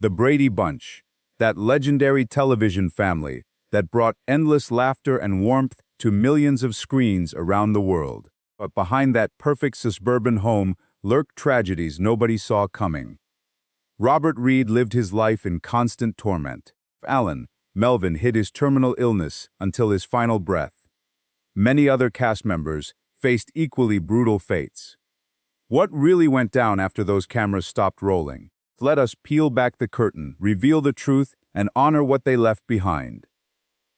The Brady Bunch, that legendary television family that brought endless laughter and warmth to millions of screens around the world. But behind that perfect suburban home lurked tragedies nobody saw coming. Robert Reed lived his life in constant torment. Alan, Melvin hid his terminal illness until his final breath. Many other cast members faced equally brutal fates. What really went down after those cameras stopped rolling? Let us peel back the curtain, reveal the truth, and honor what they left behind.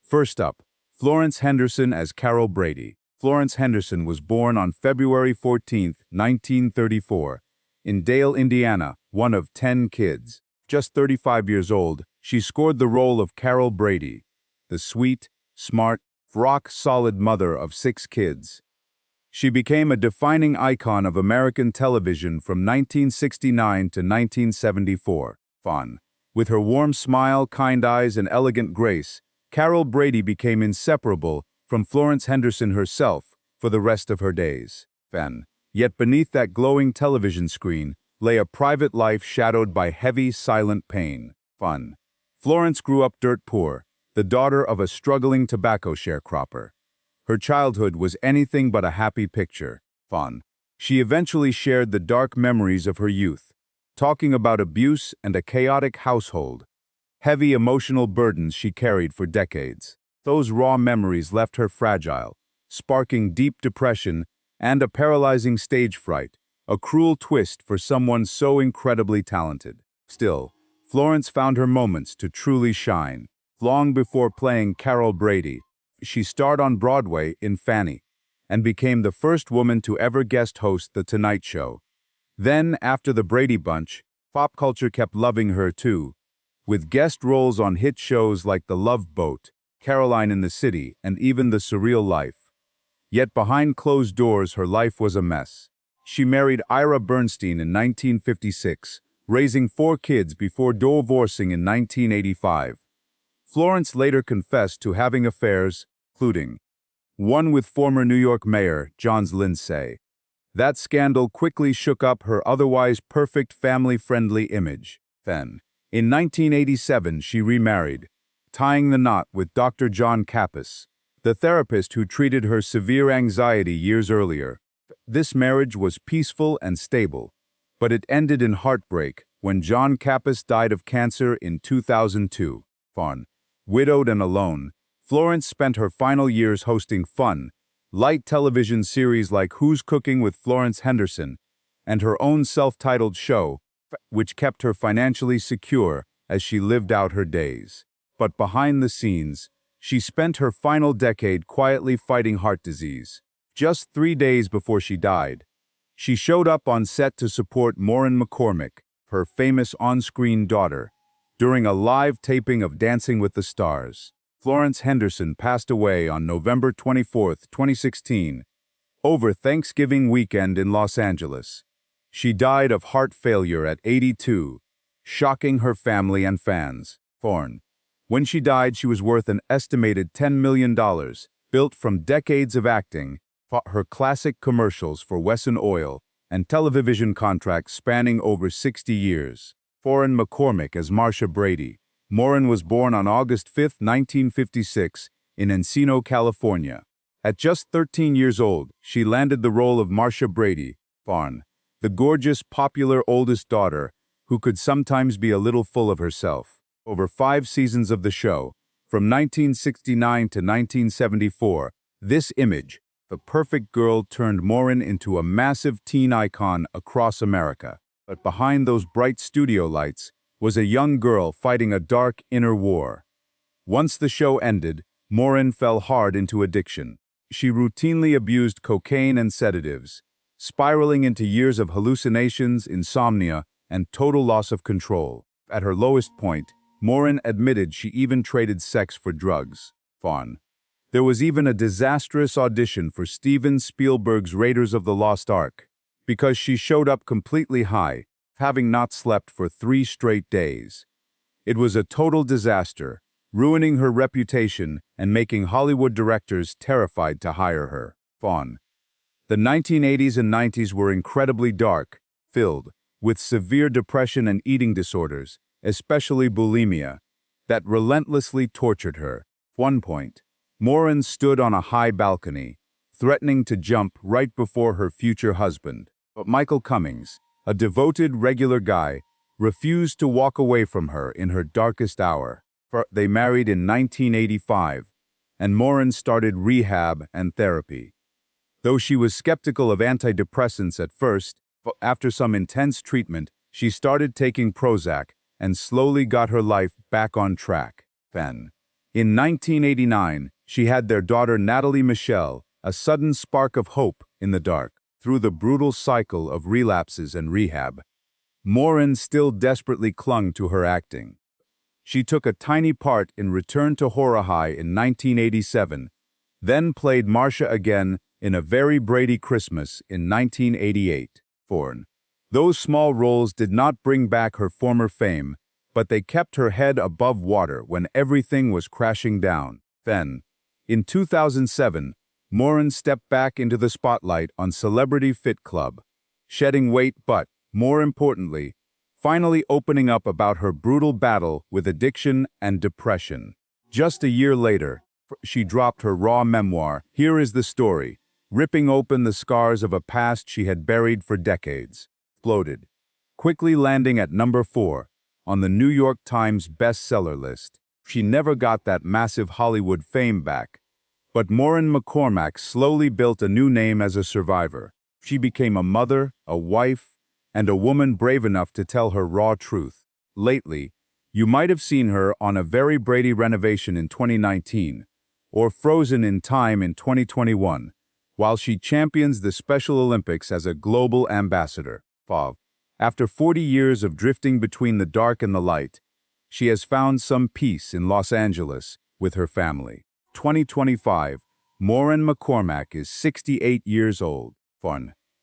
First up, Florence Henderson as Carol Brady. Florence Henderson was born on February 14, 1934, in Dale, Indiana, one of 10 kids. Just 35 years old, she scored the role of Carol Brady, the sweet, smart, rock-solid mother of 6 kids. She became a defining icon of American television from 1969 to 1974. With her warm smile, kind eyes, and elegant grace, Carol Brady became inseparable from Florence Henderson herself for the rest of her days. Yet beneath that glowing television screen lay a private life shadowed by heavy, silent pain. Florence grew up dirt poor, the daughter of a struggling tobacco sharecropper. Her childhood was anything but a happy picture. She eventually shared the dark memories of her youth, talking about abuse and a chaotic household, heavy emotional burdens she carried for decades. Those raw memories left her fragile, sparking deep depression and a paralyzing stage fright, a cruel twist for someone so incredibly talented. Still, Florence found her moments to truly shine. Long before playing Carol Brady, she starred on Broadway in Fanny, and became the first woman to ever guest host The Tonight Show. Then, after the Brady Bunch, pop culture kept loving her too, with guest roles on hit shows like The Love Boat, Caroline in the City, and even The Surreal Life. Yet behind closed doors, her life was a mess. She married Ira Bernstein in 1956, raising 4 kids before divorcing in 1985. Florence later confessed to having affairs, including one with former New York Mayor John Lindsay. That scandal quickly shook up her otherwise perfect family-friendly image. Then, in 1987, she remarried, tying the knot with Dr. John Kappas, the therapist who treated her severe anxiety years earlier. This marriage was peaceful and stable, but it ended in heartbreak when John Kappas died of cancer in 2002. Widowed and alone, Florence spent her final years hosting fun, light television series like Who's Cooking with Florence Henderson, and her own self-titled show, which kept her financially secure as she lived out her days. But behind the scenes, she spent her final decade quietly fighting heart disease. Just 3 days before she died, she showed up on set to support Maureen McCormick, her famous on-screen daughter, during a live taping of Dancing with the Stars. Florence Henderson passed away on November 24, 2016, over Thanksgiving weekend in Los Angeles. She died of heart failure at 82, shocking her family and fans. When she died, she was worth an estimated $10 million, built from decades of acting, her classic commercials for Wesson Oil, and television contracts spanning over 60 years. Maureen McCormick as Marcia Brady. Maureen was born on August 5, 1956, in Encino, California. At just 13 years old, she landed the role of Marcia Brady, the gorgeous, popular oldest daughter who could sometimes be a little full of herself. Over 5 seasons of the show, from 1969 to 1974, this image, the perfect girl, turned Maureen into a massive teen icon across America. But behind those bright studio lights was a young girl fighting a dark inner war. Once the show ended, Maureen fell hard into addiction. She routinely abused cocaine and sedatives, spiraling into years of hallucinations, insomnia, and total loss of control. At her lowest point, Maureen admitted she even traded sex for drugs. There was even a disastrous audition for Steven Spielberg's Raiders of the Lost Ark, because she showed up completely high, having not slept for 3 straight days. It was a total disaster, ruining her reputation and making Hollywood directors terrified to hire her. The 1980s and 90s were incredibly dark, filled with severe depression and eating disorders, especially bulimia, that relentlessly tortured her. One point, Maureen stood on a high balcony, threatening to jump right before her future husband. But Michael Cummings, a devoted regular guy, refused to walk away from her in her darkest hour. They married in 1985, and Maureen started rehab and therapy. Though she was skeptical of antidepressants at first, after some intense treatment, she started taking Prozac and slowly got her life back on track. Then, in 1989, she had their daughter Natalie Michelle, a sudden spark of hope in the dark. Through the brutal cycle of relapses and rehab, Maureen still desperately clung to her acting. She took a tiny part in Return to Horror High in 1987, then played Marcia again in A Very Brady Christmas in 1988. Those small roles did not bring back her former fame, but they kept her head above water when everything was crashing down. Then, in 2007, Maureen stepped back into the spotlight on Celebrity Fit Club, shedding weight but, more importantly, finally opening up about her brutal battle with addiction and depression. Just a year later, she dropped her raw memoir, Here Is the Story, ripping open the scars of a past she had buried for decades. Exploded, quickly landing at number 4 on the New York Times bestseller list. She never got that massive Hollywood fame back, but Maureen McCormick slowly built a new name as a survivor. She became a mother, a wife, and a woman brave enough to tell her raw truth. Lately, you might have seen her on A Very Brady Renovation in 2019, or Frozen in Time in 2021, while she champions the Special Olympics as a global ambassador. After 40 years of drifting between the dark and the light, she has found some peace in Los Angeles with her family. 2025, Maureen McCormick is 68 years old.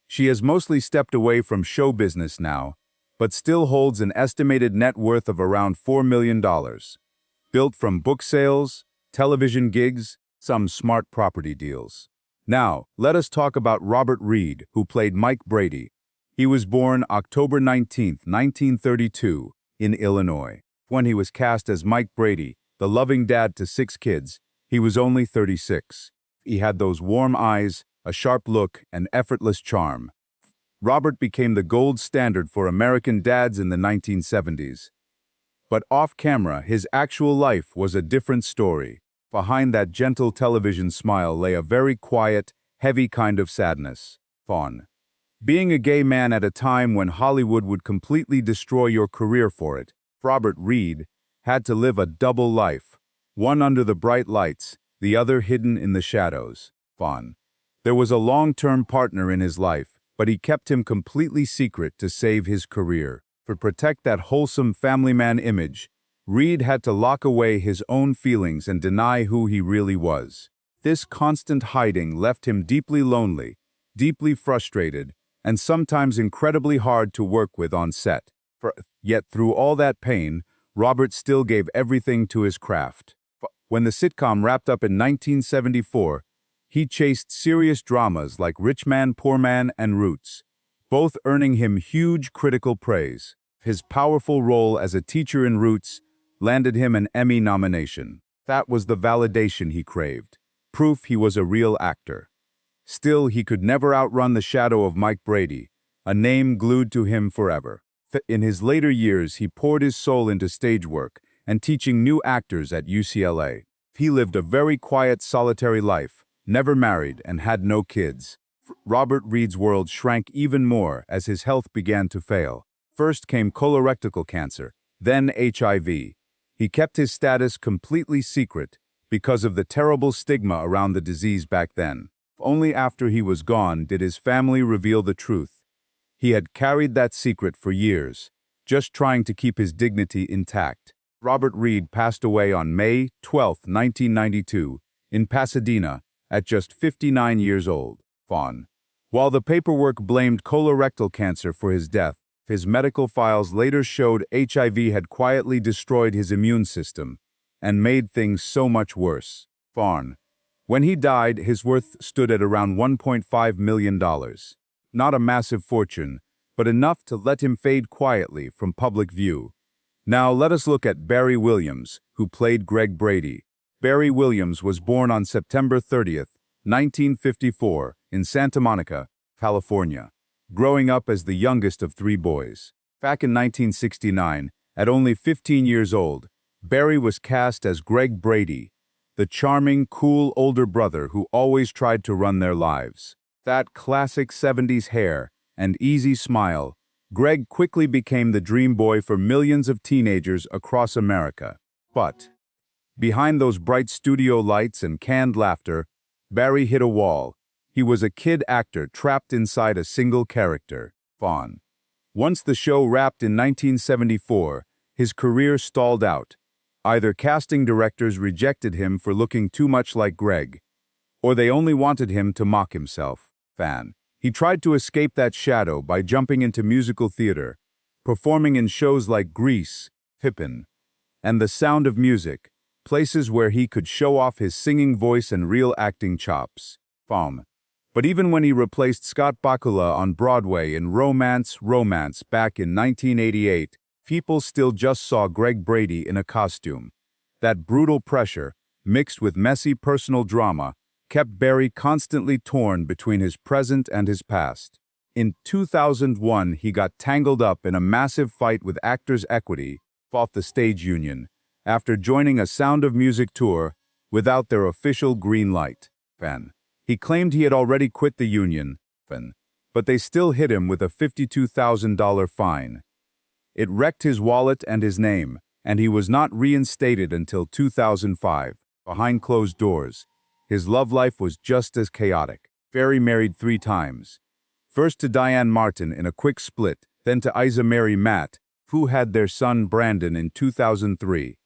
She has mostly stepped away from show business now, but still holds an estimated net worth of around $4 million, built from book sales, television gigs, some smart property deals. Now, let us talk about Robert Reed, who played Mike Brady. He was born October 19, 1932, in Illinois. When he was cast as Mike Brady, the loving dad to 6 kids, he was only 36. He had those warm eyes, a sharp look, and effortless charm. Robert became the gold standard for American dads in the 1970s. But off-camera, his actual life was a different story. Behind that gentle television smile lay a very quiet, heavy kind of sadness. Being a gay man at a time when Hollywood would completely destroy your career for it, Robert Reed had to live a double life, one under the bright lights, the other hidden in the shadows. There was a long-term partner in his life, but he kept him completely secret to save his career. To protect that wholesome family man image, Reed had to lock away his own feelings and deny who he really was. This constant hiding left him deeply lonely, deeply frustrated, and sometimes incredibly hard to work with on set. Yet through all that pain, Robert still gave everything to his craft. When the sitcom wrapped up in 1974, he chased serious dramas like Rich Man, Poor Man, and Roots, both earning him huge critical praise. His powerful role as a teacher in Roots landed him an Emmy nomination. That was the validation he craved, proof he was a real actor. Still, he could never outrun the shadow of Mike Brady, a name glued to him forever. In his later years, he poured his soul into stage work and teaching new actors at UCLA. He lived a very quiet, solitary life, never married, and had no kids. Robert Reed's world shrank even more as his health began to fail. First came colorectal cancer, then HIV. He kept his status completely secret because of the terrible stigma around the disease back then. Only after he was gone did his family reveal the truth. He had carried that secret for years, just trying to keep his dignity intact. Robert Reed passed away on May 12, 1992, in Pasadena, at just 59 years old. While the paperwork blamed colorectal cancer for his death, his medical files later showed HIV had quietly destroyed his immune system and made things so much worse. When he died, his worth stood at around $1.5 million. Not a massive fortune, but enough to let him fade quietly from public view. Now let us look at Barry Williams, who played Greg Brady. Barry Williams was born on September 30th, 1954, in Santa Monica, California, growing up as the youngest of three boys. Back in 1969, at only 15 years old, Barry was cast as Greg Brady, the charming, cool older brother who always tried to run their lives. That classic 70s hair and easy smile, Greg quickly became the dream boy for millions of teenagers across America. But behind those bright studio lights and canned laughter, Barry hit a wall. He was a kid actor trapped inside a single character, Fawn. Once the show wrapped in 1974, his career stalled out. Either casting directors rejected him for looking too much like Greg, or they only wanted him to mock himself. He tried to escape that shadow by jumping into musical theater, performing in shows like Grease, Pippin, and The Sound of Music, places where he could show off his singing voice and real acting chops. But even when he replaced Scott Bakula on Broadway in Romance back in 1988, people still just saw Greg Brady in a costume. That brutal pressure, mixed with messy personal drama, kept Barry constantly torn between his present and his past. In 2001, he got tangled up in a massive fight with Actors Equity, fought the stage union, after joining a Sound of Music tour without their official green light. He claimed he had already quit the union, but they still hit him with a $52,000 fine. It wrecked his wallet and his name, and he was not reinstated until 2005. Behind closed doors, his love life was just as chaotic. Barry married 3 times. First to Diane Martin in a quick split, then to Isa Mary Matt, who had their son Brandon in 2003.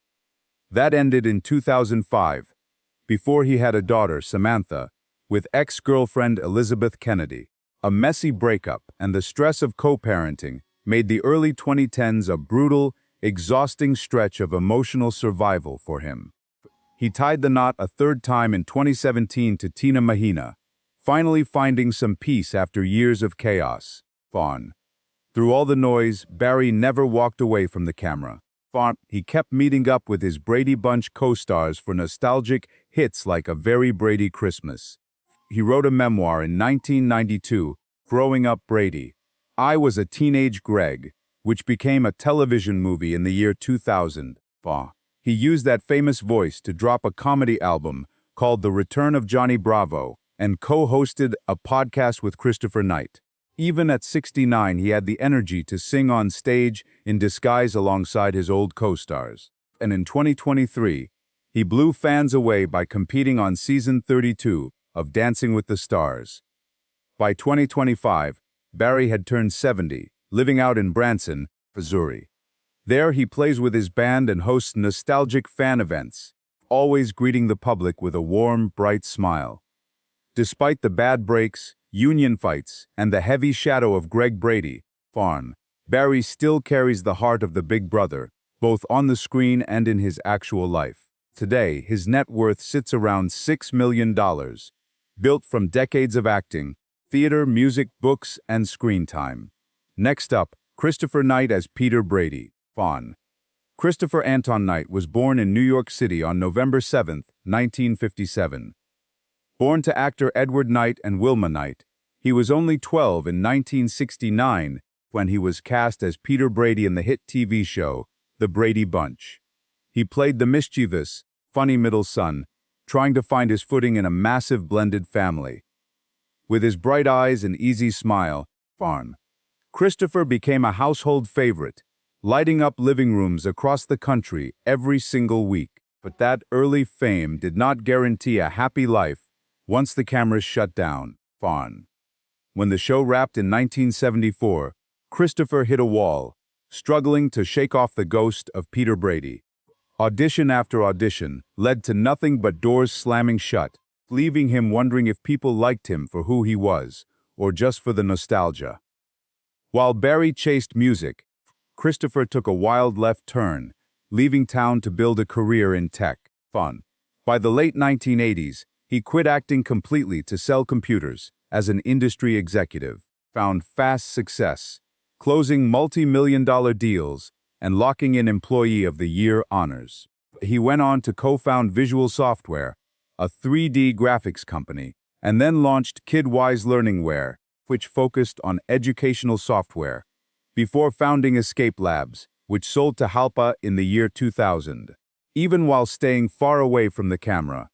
That ended in 2005, before he had a daughter, Samantha, with ex-girlfriend Elizabeth Kennedy. A messy breakup and the stress of co-parenting made the early 2010s a brutal, exhausting stretch of emotional survival for him. He tied the knot a 3rd time in 2017 to Tina Mahina, finally finding some peace after years of chaos. Through all the noise, Barry never walked away from the camera. He kept meeting up with his Brady Bunch co-stars for nostalgic hits like A Very Brady Christmas. He wrote a memoir in 1992, Growing Up Brady. I Was a Teenage Greg, which became a television movie in the year 2000. He used that famous voice to drop a comedy album called The Return of Johnny Bravo and co-hosted a podcast with Christopher Knight. Even at 69, he had the energy to sing on stage in disguise alongside his old co-stars. And in 2023, he blew fans away by competing on season 32 of Dancing with the Stars. By 2025, Barry had turned 70, living out in Branson, Missouri. There he plays with his band and hosts nostalgic fan events, always greeting the public with a warm, bright smile. Despite the bad breaks, union fights, and the heavy shadow of Greg Brady, Barry still carries the heart of the big brother, both on the screen and in his actual life. Today, his net worth sits around $6 million, built from decades of acting, theater, music, books, and screen time. Next up, Christopher Knight as Peter Brady. Christopher Anton Knight was born in New York City on November 7, 1957. Born to actor Edward Knight and Wilma Knight, he was only 12 in 1969 when he was cast as Peter Brady in the hit TV show, The Brady Bunch. He played the mischievous, funny middle son, trying to find his footing in a massive blended family. With his bright eyes and easy smile, Christopher became a household favorite, lighting up living rooms across the country every single week. But that early fame did not guarantee a happy life once the cameras shut down. When the show wrapped in 1974, Christopher hit a wall, struggling to shake off the ghost of Peter Brady. Audition after audition led to nothing but doors slamming shut, leaving him wondering if people liked him for who he was, or just for the nostalgia. While Barry chased music, Christopher took a wild left turn, leaving town to build a career in tech. By the late 1980s, he quit acting completely to sell computers as an industry executive, found fast success, closing multi-million-dollar deals, and locking in Employee of the Year honors. He went on to co-found Visual Software, a 3D graphics company, and then launched KidWise Learningware, which focused on educational software, before founding Escape Labs, which sold to Halpa in the year 2000. Even while staying far away from the camera,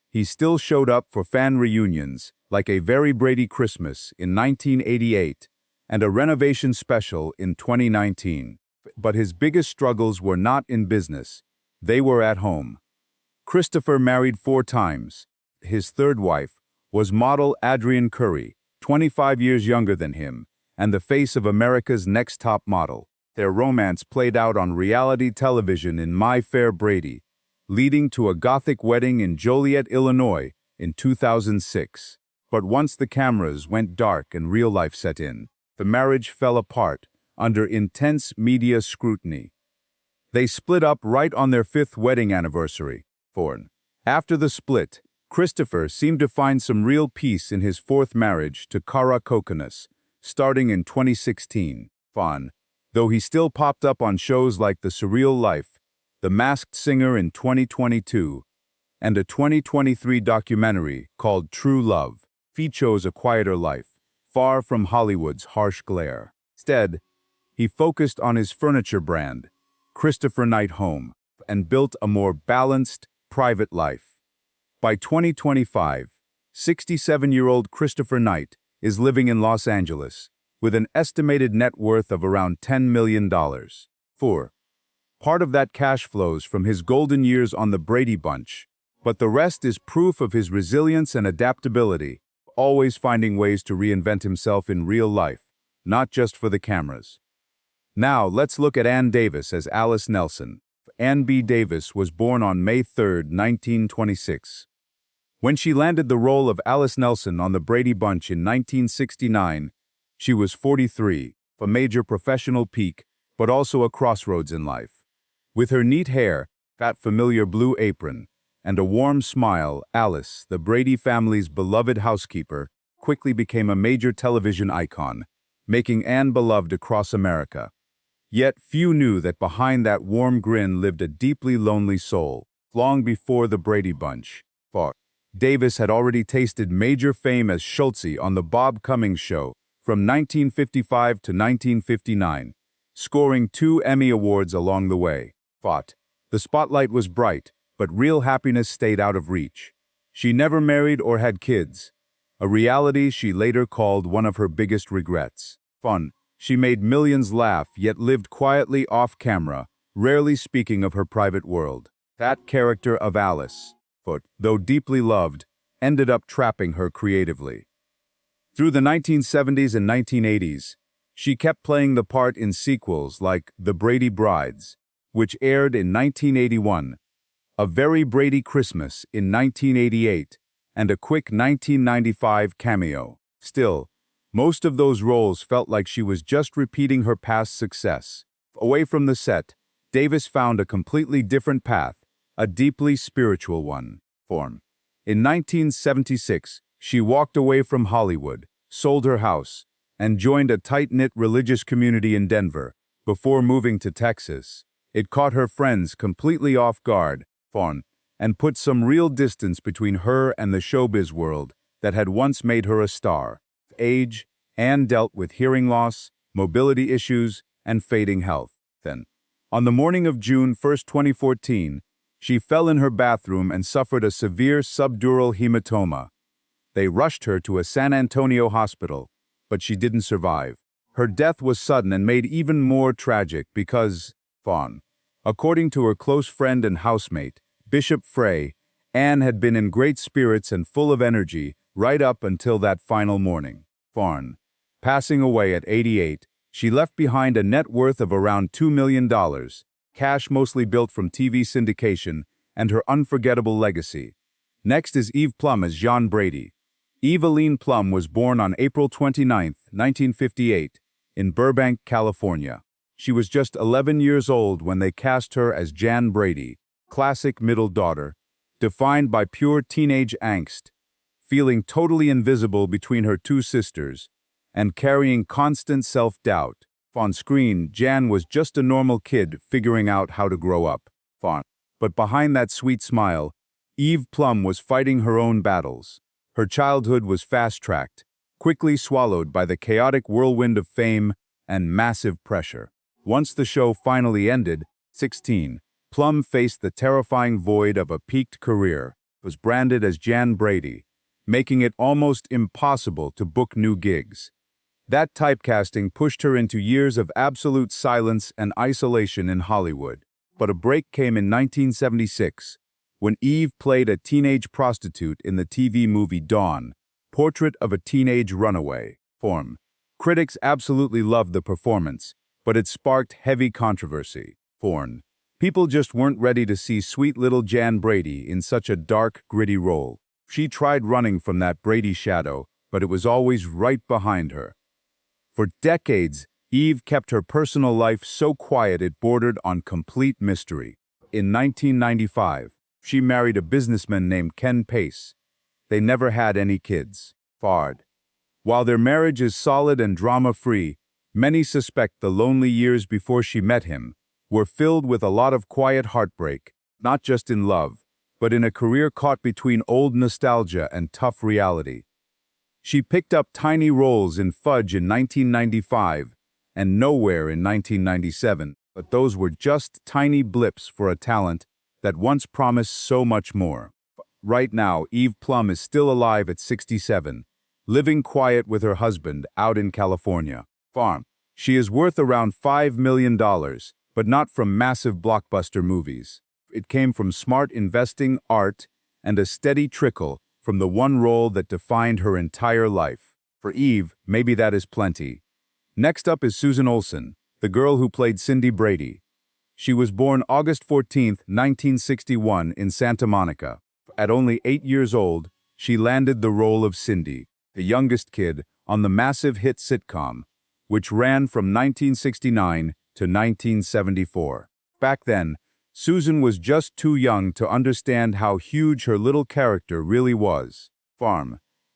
he still showed up for fan reunions, like a Very Brady Christmas in 1988 and a renovation special in 2019. But his biggest struggles were not in business. They were at home. Christopher married 4 times. His third wife was model Adrienne Curry, 25 years younger than him, and the face of America's Next Top Model. Their romance played out on reality television in My Fair Brady, leading to a Gothic wedding in Joliet, Illinois in 2006. But once the cameras went dark and real life set in, the marriage fell apart under intense media scrutiny. They split up right on their 5th wedding anniversary. After the split, Christopher seemed to find some real peace in his 4th marriage to Cara Kokonas, starting in 2016. Though he still popped up on shows like The Surreal Life, The Masked Singer in 2022, and a 2023 documentary called True Love. He chose a quieter life, far from Hollywood's harsh glare. Instead, he focused on his furniture brand, Christopher Knight Home, and built a more balanced, private life. By 2025, 67-year-old Christopher Knight is living in Los Angeles, with an estimated net worth of around $10 million. Part of that cash flows from his golden years on the Brady Bunch, but the rest is proof of his resilience and adaptability, always finding ways to reinvent himself in real life, not just for the cameras. Now, let's look at Ann Davis as Alice Nelson. Ann B. Davis was born on May 3, 1926. When she landed the role of Alice Nelson on the Brady Bunch in 1969, she was 43, a major professional peak, but also a crossroads in life. With her neat hair, that familiar blue apron, and a warm smile, Alice, the Brady family's beloved housekeeper, quickly became a major television icon, making Ann beloved across America. Yet few knew that behind that warm grin lived a deeply lonely soul. Long before the Brady Bunch, Davis had already tasted major fame as Schultze on The Bob Cummings Show from 1955 to 1959, scoring 2 Emmy Awards along the way. The spotlight was bright, but real happiness stayed out of reach. She never married or had kids, a reality she later called one of her biggest regrets. She made millions laugh, yet lived quietly off-camera, rarely speaking of her private world. That character of Alice, though deeply loved, ended up trapping her creatively. Through the 1970s and 1980s, she kept playing the part in sequels like The Brady Brides, which aired in 1981, A Very Brady Christmas in 1988, and a quick 1995 cameo. Still, most of those roles felt like she was just repeating her past success. Away from the set, Davis found a completely different path, a deeply spiritual one. In 1976, she walked away from Hollywood, sold her house, and joined a tight-knit religious community in Denver, before moving to Texas. It caught her friends completely off guard, and put some real distance between her and the showbiz world that had once made her a star. Age, Ann dealt with hearing loss, mobility issues, and fading health. On the morning of June 1, 2014, she fell in her bathroom and suffered a severe subdural hematoma. They rushed her to a San Antonio hospital, but she didn't survive. Her death was sudden and made even more tragic because, according to her close friend and housemate, Bishop Frey, Ann had been in great spirits and full of energy right up until that final morning. Passing away at 88, she left behind a net worth of around $2 million, cash mostly built from TV syndication, and her unforgettable legacy. Next is Eve Plumb as Jean Brady. Eve Plumb was born on April 29, 1958, in Burbank, California. She was just 11 years old when they cast her as Jan Brady, classic middle daughter, defined by pure teenage angst, feeling totally invisible between her 2 sisters, and carrying constant self-doubt. On screen, Jan was just a normal kid figuring out how to grow up. But behind that sweet smile, Eve Plumb was fighting her own battles. Her childhood was fast-tracked, quickly swallowed by the chaotic whirlwind of fame and massive pressure. Once the show finally ended, 16, Plum faced the terrifying void of a peaked career, was branded as Jan Brady, making it almost impossible to book new gigs. That typecasting pushed her into years of absolute silence and isolation in Hollywood. But a break came in 1976, when Eve played a teenage prostitute in the TV movie Dawn, Portrait of a Teenage Runaway. Critics absolutely loved the performance, but it sparked heavy controversy. People just weren't ready to see sweet little Jan Brady in such a dark, gritty role. She tried running from that Brady shadow, but it was always right behind her. For decades, Eve kept her personal life so quiet it bordered on complete mystery. In 1995, she married a businessman named Ken Pace. They never had any kids. While their marriage is solid and drama-free, many suspect the lonely years before she met him were filled with a lot of quiet heartbreak, not just in love, but in a career caught between old nostalgia and tough reality. She picked up tiny roles in Fudge in 1995 and Nowhere in 1997, but those were just tiny blips for a talent that once promised so much more. Right now, Eve Plumb is still alive at 67, living quiet with her husband out in California. She is worth around $5 million, but not from massive blockbuster movies. It came from smart investing, art, and a steady trickle from the one role that defined her entire life. For Eve, maybe that is plenty. Next up is Susan Olsen, the girl who played Cindy Brady. She was born August 14, 1961, in Santa Monica. At only 8 years old, she landed the role of Cindy, the youngest kid, on the massive hit sitcom, which ran from 1969 to 1974. Back then, Susan was just too young to understand how huge her little character really was.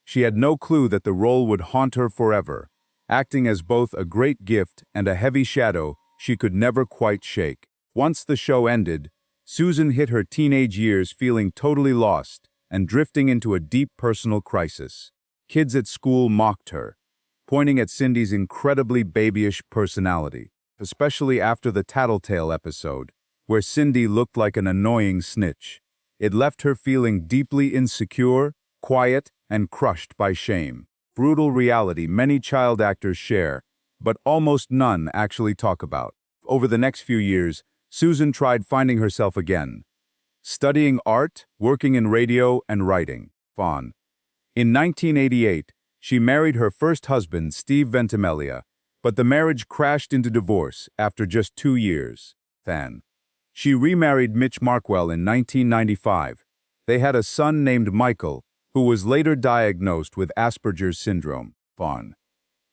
She had no clue that the role would haunt her forever, acting as both a great gift and a heavy shadow she could never quite shake. Once the show ended, Susan hit her teenage years feeling totally lost and drifting into a deep personal crisis. Kids at school mocked her, pointing at Cindy's incredibly babyish personality, especially after the Tattletale episode, where Cindy looked like an annoying snitch. It left her feeling deeply insecure, quiet, and crushed by shame. Brutal reality many child actors share, but almost none actually talk about. Over the next few years, Susan tried finding herself again, studying art, working in radio, and writing. In 1988, she married her first husband, Steve Ventimiglia, but the marriage crashed into divorce after just 2 years. She remarried Mitch Markwell in 1995. They had a son named Michael, who was later diagnosed with Asperger's syndrome.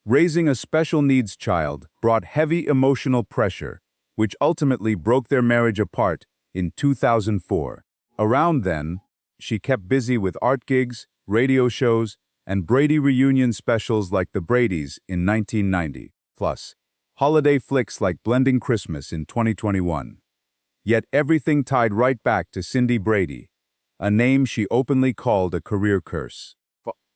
Raising a special needs child brought heavy emotional pressure, which ultimately broke their marriage apart in 2004. Around then, she kept busy with art gigs, radio shows, and Brady reunion specials like The Bradys in 1990, plus holiday flicks like Blending Christmas in 2021. Yet everything tied right back to Cindy Brady, a name she openly called a career curse.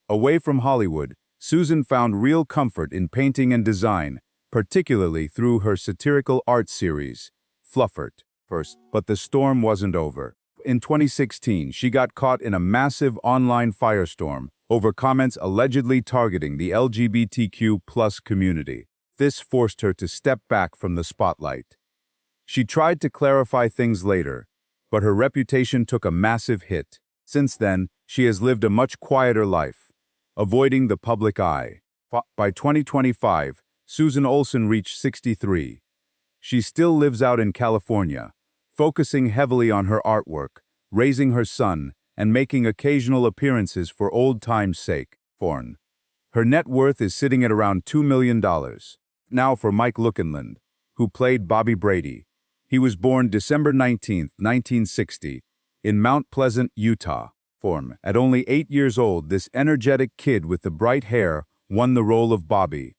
Away from Hollywood, Susan found real comfort in painting and design, particularly through her satirical art series, Fluffert. But the storm wasn't over. In 2016, she got caught in a massive online firestorm over comments allegedly targeting the LGBTQ+ community. This forced her to step back from the spotlight. She tried to clarify things later, but her reputation took a massive hit. Since then, she has lived a much quieter life, avoiding the public eye. By 2025, Susan Olsen reached 63. She still lives out in California, focusing heavily on her artwork, raising her son, and making occasional appearances for old time's sake. Her net worth is sitting at around $2 million. Now for Mike Lookinland, who played Bobby Brady. He was born December 19, 1960, in Mount Pleasant, Utah. At only 8 years old, this energetic kid with the bright hair won the role of Bobby.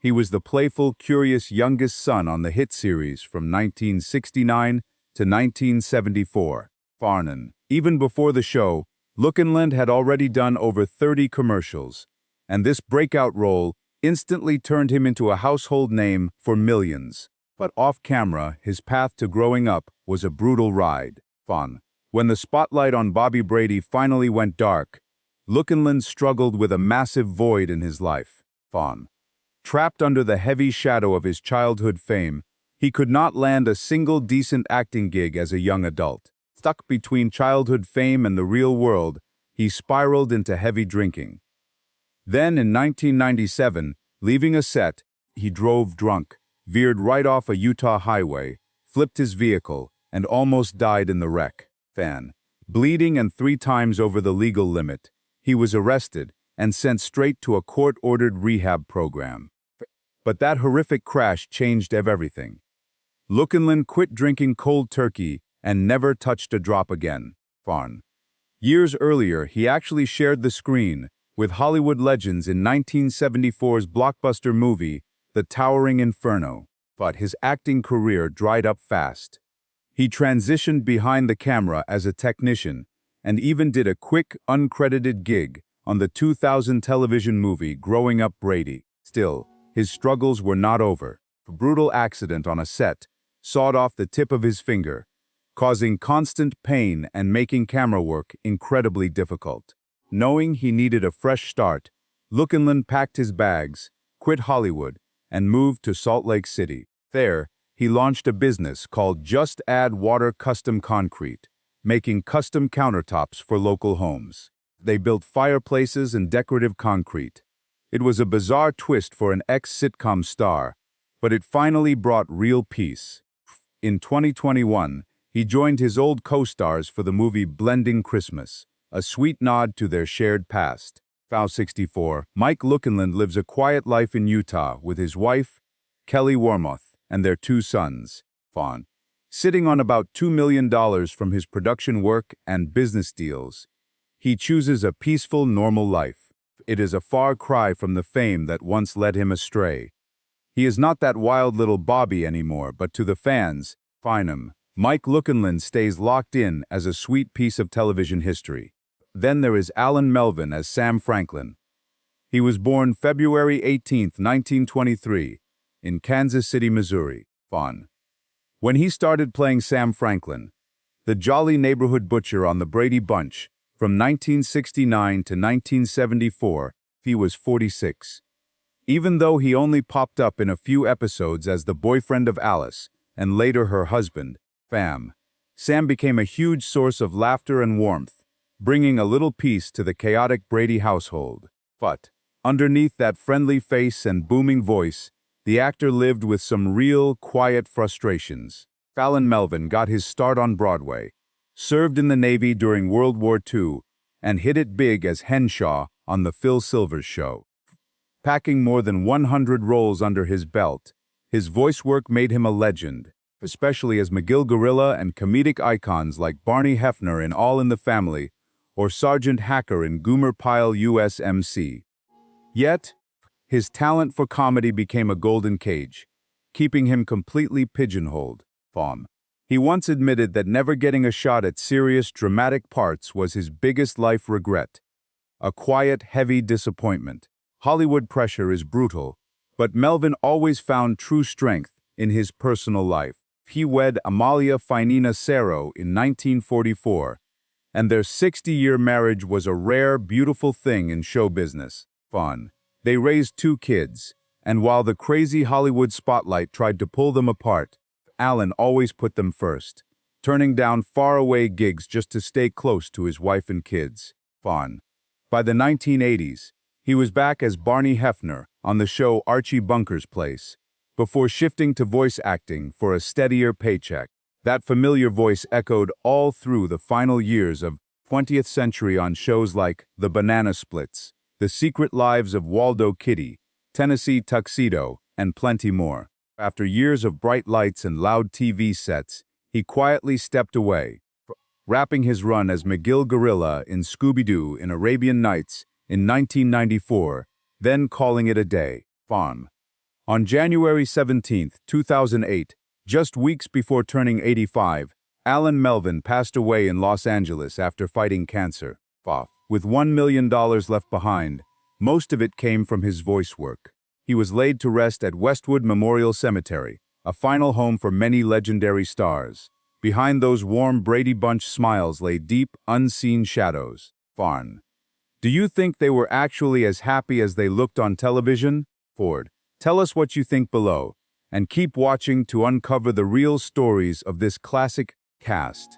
He was the playful, curious youngest son on the hit series from 1969 to 1974, Farnan. Even before the show, Lukenland had already done over 30 commercials, and this breakout role instantly turned him into a household name for millions. But off-camera, his path to growing up was a brutal ride. When the spotlight on Bobby Brady finally went dark, Lukenland struggled with a massive void in his life. Trapped under the heavy shadow of his childhood fame, he could not land a single decent acting gig as a young adult. Stuck between childhood fame and the real world, he spiraled into heavy drinking. Then, in 1997, leaving a set, he drove drunk, veered right off a Utah highway, flipped his vehicle, and almost died in the wreck. Bleeding and 3 times over the legal limit, he was arrested and sent straight to a court-ordered rehab program. But that horrific crash changed everything. Lukenland quit drinking cold turkey and never touched a drop again. Years earlier, he actually shared the screen with Hollywood legends in 1974's blockbuster movie, The Towering Inferno. But his acting career dried up fast. He transitioned behind the camera as a technician and even did a quick, uncredited gig on the 2000 television movie Growing Up Brady. Still, his struggles were not over. A brutal accident on a set sawed off the tip of his finger, causing constant pain and making camera work incredibly difficult. Knowing he needed a fresh start, Lukenland packed his bags, quit Hollywood, and moved to Salt Lake City. There, he launched a business called Just Add Water Custom Concrete, making custom countertops for local homes. They built fireplaces and decorative concrete. It was a bizarre twist for an ex-sitcom star, but it finally brought real peace. In 2021, he joined his old co-stars for the movie Blending Christmas, a sweet nod to their shared past. 64. Mike Lukenland lives a quiet life in Utah with his wife, Kelly Wormoth, and their 2 sons, Sitting on about $2 million from his production work and business deals, he chooses a peaceful, normal life. It is a far cry from the fame that once led him astray. He is not that wild little Bobby anymore, but to the fans, Mike Lukenland stays locked in as a sweet piece of television history. Then there is Alan Melvin as Sam Franklin. He was born February 18, 1923, in Kansas City, Missouri. When he started playing Sam Franklin, the jolly neighborhood butcher on the Brady Bunch, from 1969 to 1974, he was 46. Even though he only popped up in a few episodes as the boyfriend of Alice, and later her husband, Sam became a huge source of laughter and warmth, bringing a little peace to the chaotic Brady household. But, underneath that friendly face and booming voice, the actor lived with some real, quiet frustrations. Alan Melvin got his start on Broadway, served in the Navy during World War II, and hit it big as Henshaw on The Phil Silvers Show. Packing more than 100 roles under his belt, his voice work made him a legend, especially as McGill Gorilla and comedic icons like Barney Hefner in All in the Family or Sergeant Hacker in Goomer Pyle USMC. Yet, his talent for comedy became a golden cage, keeping him completely pigeonholed. He once admitted that never getting a shot at serious, dramatic parts was his biggest life regret. A quiet, heavy disappointment. Hollywood pressure is brutal, but Melvin always found true strength in his personal life. He wed Amalia Finina Serro in 1944, and their 60-year marriage was a rare, beautiful thing in show business. They raised 2 kids, and while the crazy Hollywood spotlight tried to pull them apart, Alan always put them first, turning down faraway gigs just to stay close to his wife and kids. By the 1980s, he was back as Barney Hefner on the show Archie Bunker's Place, before shifting to voice acting for a steadier paycheck. That familiar voice echoed all through the final years of 20th Century on shows like The Banana Splits, The Secret Lives of Waldo Kitty, Tennessee Tuxedo, and plenty more. After years of bright lights and loud TV sets, he quietly stepped away, wrapping his run as McGill Gorilla in Scooby-Doo in Arabian Nights in 1994, then calling it a day. On January 17, 2008, just weeks before turning 85, Alan Melvin passed away in Los Angeles after fighting cancer. With $1 million left behind, most of it came from his voice work. He was laid to rest at Westwood Memorial Cemetery, a final home for many legendary stars. Behind those warm Brady Bunch smiles lay deep, unseen shadows. Farn. Do you think they were actually as happy as they looked on television? Tell us what you think below, and keep watching to uncover the real stories of this classic cast.